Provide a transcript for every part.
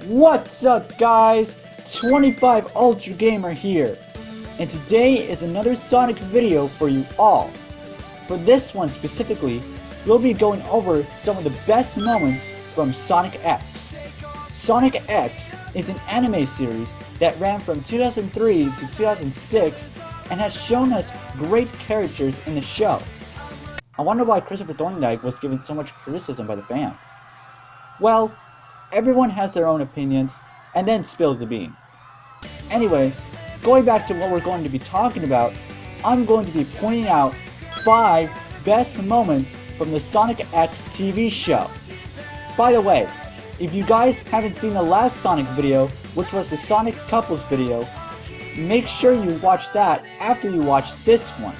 What's up guys, 25 Ultra Gamer here, and today is another Sonic video for you all. For this one specifically, we'll be going over some of the best moments from Sonic X. Sonic X is an anime series that ran from 2003 to 2006 and has shown us great characters in the show. I wonder why Christopher Thorndike was given so much criticism by the fans. Well, everyone has their own opinions, and then spills the beans. Anyway, going back to what we're going to be talking about, I'm going to be pointing out 5 best moments from the Sonic X TV show. By the way, if you guys haven't seen the last Sonic video, which was the Sonic Couples video, make sure you watch that after you watch this one.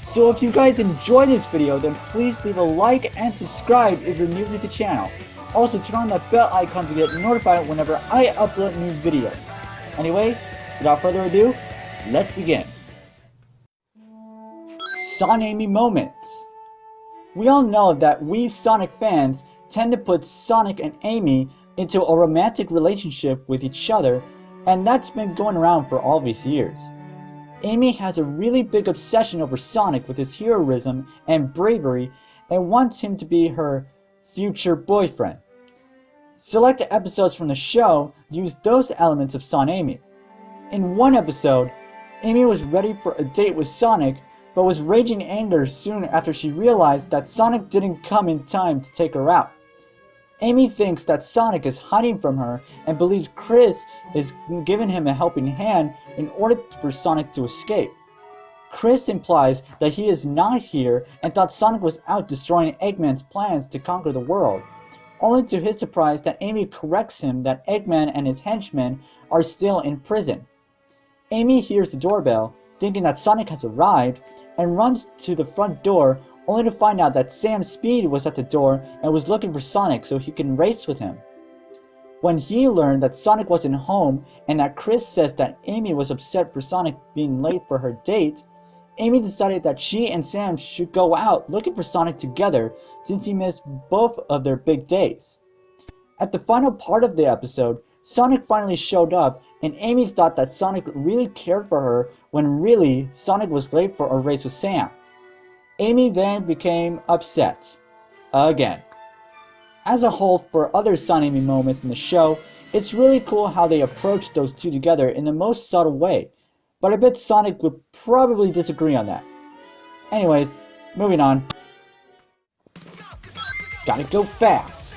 So if you guys enjoy this video, then please leave a like and subscribe if you're new to the channel. Also turn on that bell icon to get notified whenever I upload new videos. Anyway, without further ado, let's begin. Sonamy Moments. We all know that we Sonic fans tend to put Sonic and Amy into a romantic relationship with each other, and that's been going around for all these years. Amy has a really big obsession over Sonic with his heroism and bravery and wants him to be her future boyfriend. Select episodes from the show use those elements of Sonamy. In one episode, Amy was ready for a date with Sonic, but was raging anger soon after she realized that Sonic didn't come in time to take her out. Amy thinks that Sonic is hiding from her and believes Chris is giving him a helping hand in order for Sonic to escape. Chris implies that he is not here and thought Sonic was out destroying Eggman's plans to conquer the world, only to his surprise that Amy corrects him that Eggman and his henchmen are still in prison. Amy hears the doorbell, thinking that Sonic has arrived, and runs to the front door, only to find out that Sam Speed was at the door and was looking for Sonic so he can race with him. When he learned that Sonic wasn't home and that Chris says that Amy was upset for Sonic being late for her date, Amy decided that she and Sam should go out looking for Sonic together since he missed both of their big days. At the final part of the episode, Sonic finally showed up and Amy thought that Sonic really cared for her when really Sonic was late for a race with Sam. Amy then became upset. Again. As a whole, for other Sonamy moments in the show, it's really cool how they approach those two together in the most subtle way, but I bet Sonic would probably disagree on that. Anyways, moving on. Gotta go fast.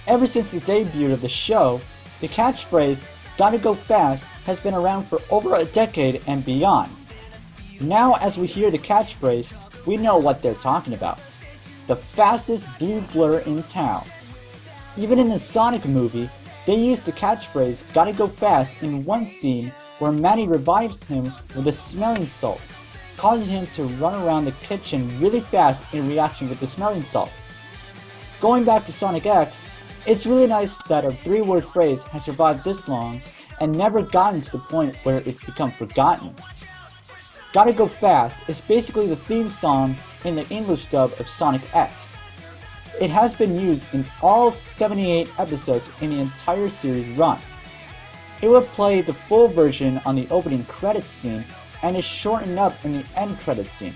Ever since the debut of the show, the catchphrase, "Gotta go fast," has been around for over a decade and beyond. Now as we hear the catchphrase, we know what they're talking about. The fastest blue blur in town. Even in the Sonic movie, they used the catchphrase, "Gotta go fast," in one scene where Manny revives him with a smelling salt, causing him to run around the kitchen really fast in reaction with the smelling salt. Going back to Sonic X, it's really nice that a 3-word phrase has survived this long and never gotten to the point where it's become forgotten. Gotta Go Fast is basically the theme song in the English dub of Sonic X. It has been used in all 78 episodes in the entire series run. It would play the full version on the opening credits scene and is shortened up in the end credits scene.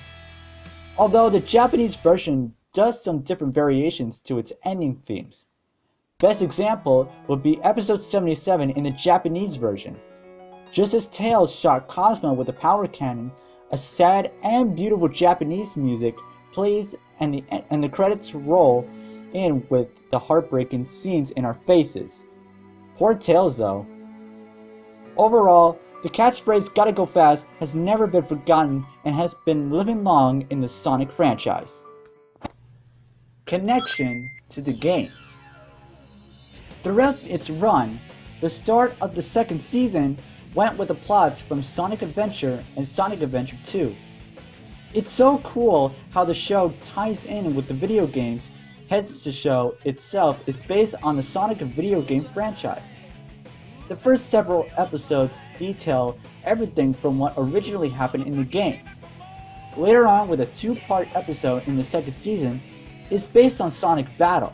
Although the Japanese version does some different variations to its ending themes. Best example would be episode 77 in the Japanese version. Just as Tails shot Cosmo with a power cannon, a sad and beautiful Japanese music plays and the credits roll in with the heartbreaking scenes in our faces. Poor Tails though. Overall, the catchphrase "Gotta go fast" has never been forgotten and has been living long in the Sonic franchise. Connection to the games. Throughout its run, the start of the second season went with the plots from Sonic Adventure and Sonic Adventure 2. It's so cool how the show ties in with the video games, hence the show itself is based on the Sonic video game franchise. The first several episodes detail everything from what originally happened in the games. Later on, with a 2-part episode in the second season, is based on Sonic Battle.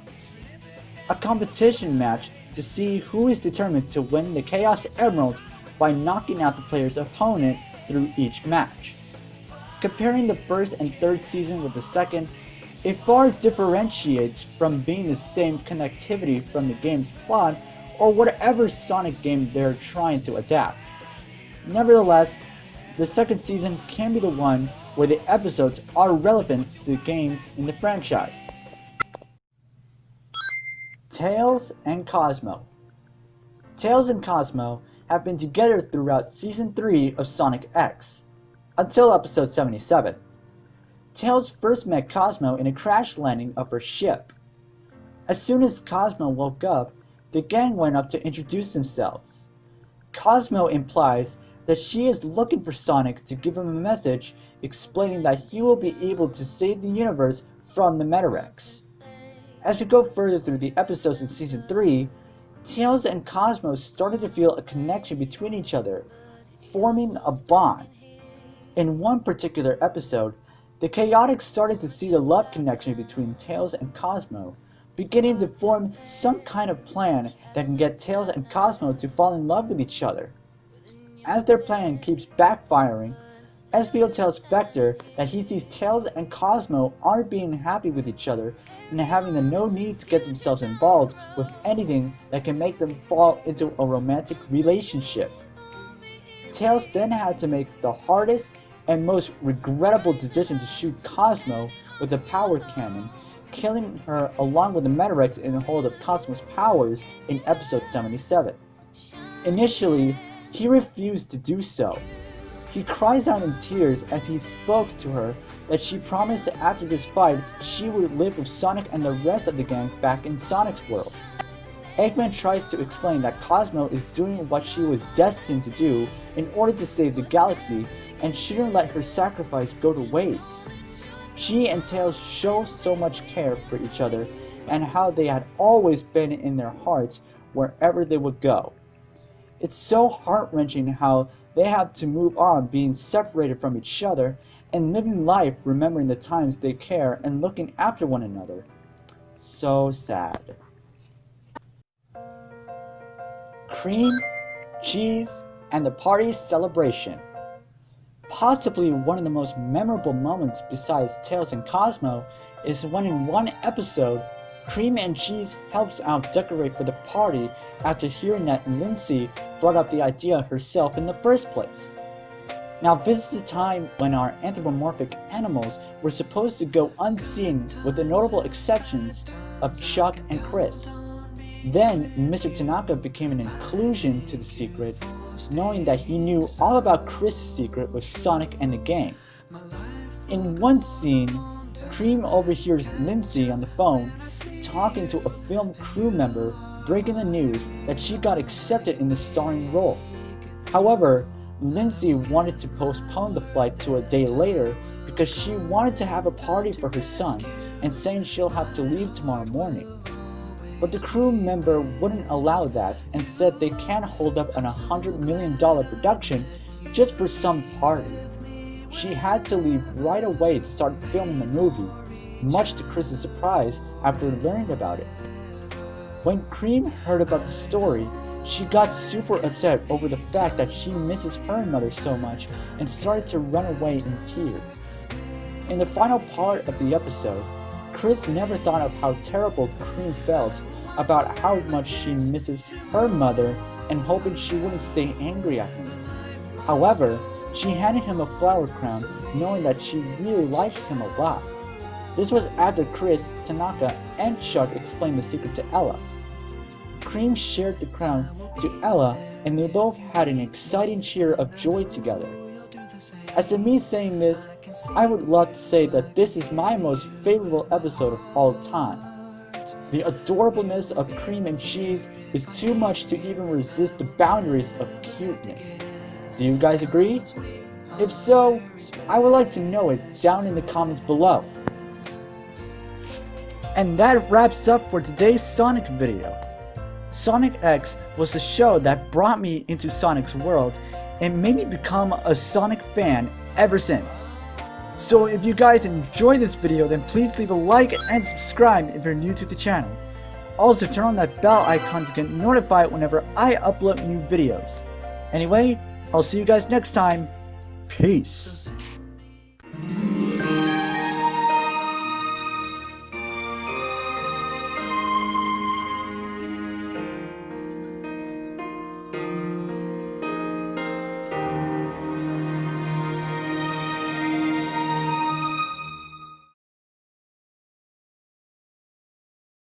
a competition match to see who is determined to win the Chaos Emerald by knocking out the player's opponent through each match. Comparing the first and third season with the second, it far differentiates from being the same connectivity from the game's plot or whatever Sonic game they're trying to adapt. Nevertheless, the second season can be the one where the episodes are relevant to the games in the franchise. Tails and Cosmo. Tails and Cosmo have been together throughout Season 3 of Sonic X, until episode 77. Tails first met Cosmo in a crash landing of her ship. As soon as Cosmo woke up, the gang went up to introduce themselves. Cosmo implies that she is looking for Sonic to give him a message explaining that he will be able to save the universe from the Metarex. As we go further through the episodes in Season 3, Tails and Cosmo started to feel a connection between each other, forming a bond. In one particular episode, the Chaotix started to see the love connection between Tails and Cosmo, beginning to form some kind of plan that can get Tails and Cosmo to fall in love with each other. As their plan keeps backfiring, Espio tells Vector that he sees Tails and Cosmo aren't being happy with each other and having no need to get themselves involved with anything that can make them fall into a romantic relationship. Tails then had to make the hardest and most regrettable decision to shoot Cosmo with a power cannon, killing her along with the Metarex in the hold of Cosmo's powers in episode 77. Initially, he refused to do so. He cries out in tears as he spoke to her that she promised that after this fight she would live with Sonic and the rest of the gang back in Sonic's world. Eggman tries to explain that Cosmo is doing what she was destined to do in order to save the galaxy and shouldn't let her sacrifice go to waste. She and Tails show so much care for each other and how they had always been in their hearts wherever they would go. It's so heart-wrenching how they have to move on being separated from each other and living life remembering the times they care and looking after one another. So sad. Cream, cheese, and the party celebration. Possibly one of the most memorable moments besides Tails and Cosmo is when in one episode, Cream and Cheese helps out decorate for the party after hearing that Lindsay brought up the idea herself in the first place. Now this is a time when our anthropomorphic animals were supposed to go unseen with the notable exceptions of Chuck and Chris. Then Mr. Tanaka became an inclusion to the secret, knowing that he knew all about Chris' secret with Sonic and the gang. In one scene, Cream overhears Lindsay on the phone talking to a film crew member breaking the news that she got accepted in the starring role. However, Lindsay wanted to postpone the flight to a day later because she wanted to have a party for her son and saying she'll have to leave tomorrow morning. But the crew member wouldn't allow that and said they can't hold up an $100 million production just for some party. She had to leave right away to start filming the movie, much to Chris's surprise after learning about it. When Cream heard about the story, she got super upset over the fact that she misses her mother so much and started to run away in tears. In the final part of the episode, Chris never thought of how terrible Cream felt about how much she misses her mother and hoping she wouldn't stay angry at him. However, she handed him a flower crown knowing that she really likes him a lot. This was after Chris, Tanaka, and Chuck explained the secret to Ella. Cream shared the crown to Ella and they both had an exciting cheer of joy together. As to me saying this, I would love to say that this is my most favorable episode of all time. The adorableness of Cream and Cheese is too much to even resist the boundaries of cuteness. Do you guys agree? If so, I would like to know it down in the comments below. And that wraps up for today's Sonic video. Sonic X was the show that brought me into Sonic's world and made me become a Sonic fan ever since. So if you guys enjoyed this video, then please leave a like and subscribe if you're new to the channel. also turn on that bell icon to get notified whenever I upload new videos. Anyway, I'll see you guys next time. Peace.